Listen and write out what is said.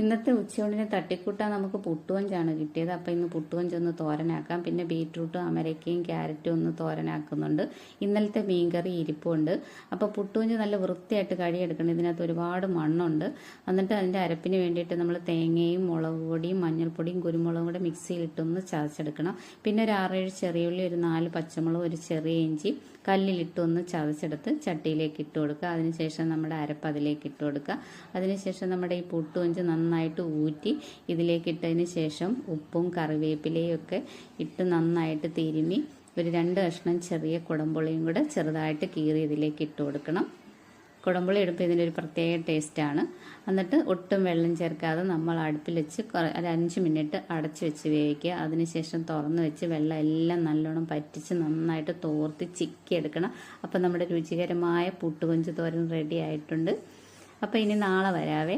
ഇന്നത്തെ ഉച്ചയൂണിന് തട്ടിക്കൂട്ടാൻ നമുക്ക് പുട്ടുകൊഞ്ചാണ് കിട്ടിയത്. അപ്പോൾ ഇന്ന് പുട്ടുകൊഞ്ചൊന്ന് തോരനാക്കാം. പിന്നെ ബീറ്റ്റൂട്ടും അമരക്കയും ക്യാരറ്റും ഒന്ന് തോരനാക്കുന്നുണ്ട്. ഇന്നലത്തെ മീൻകറി ഇരിപ്പുണ്ട്. അപ്പോൾ പുട്ടുകൊഞ്ച് നല്ല വൃത്തിയായിട്ട് കഴുകിയെടുക്കണം. ഇതിനകത്ത് ഒരുപാട് മണ്ണുണ്ട്. എന്നിട്ട് അതിൻ്റെ അരപ്പിന് വേണ്ടിയിട്ട് നമ്മൾ തേങ്ങയും മുളക് പൊടിയും മഞ്ഞൾപ്പൊടിയും കുരുമുളകും കൂടെ മിക്സിയിലിട്ടൊന്ന് ചതച്ചെടുക്കണം. പിന്നെ ഒരു 6-7 ചെറിയുള്ളി, ഒരു 4 പച്ചമുളക്, ഒരു ചെറിയ ഇഞ്ചി കല്ലിലിട്ടൊന്ന് ചതച്ചെടുത്ത് ചട്ടിയിലേക്ക് ഇട്ട് കൊടുക്കുക. അതിനുശേഷം നമ്മുടെ അരപ്പ് അതിലേക്ക് ഇട്ട് കൊടുക്കുക. അതിനുശേഷം നമ്മുടെ ഈ പുട്ടുകൊഞ്ച് നന്നായിട്ട് ഊറ്റി ഇതിലേക്ക് ഇട്ടതിന് ശേഷം ഉപ്പും കറിവേപ്പിലയും ഒക്കെ ഇട്ട് നന്നായിട്ട് തിരുമ്മി ഒരു 2 കഷ്ണം ചെറിയ കുടംപുളിയും കൂടെ ചെറുതായിട്ട് കീറി ഇതിലേക്ക് ഇട്ട് കൊടുക്കണം. കുടംപുളി എടുപ്പോൾ ഇതിനൊരു പ്രത്യേക ടേസ്റ്റാണ്. എന്നിട്ട് ഒട്ടും വെള്ളം ചേർക്കാതെ നമ്മൾ അടുപ്പിൽ വെച്ച് ഒരു 5 മിനിറ്റ് അടച്ച് വെച്ച് വേവിക്കുക. അതിനുശേഷം തുറന്ന് വെച്ച് വെള്ളം എല്ലാം നല്ലോണം പറ്റിച്ച് നന്നായിട്ട് തോർത്തി ചിക്കി എടുക്കണം. അപ്പം നമ്മുടെ രുചികരമായ പുട്ടുകൊഞ്ച് തോരൻ റെഡി ആയിട്ടുണ്ട്. അപ്പോൾ ഇനി നാളെ വരാവേ.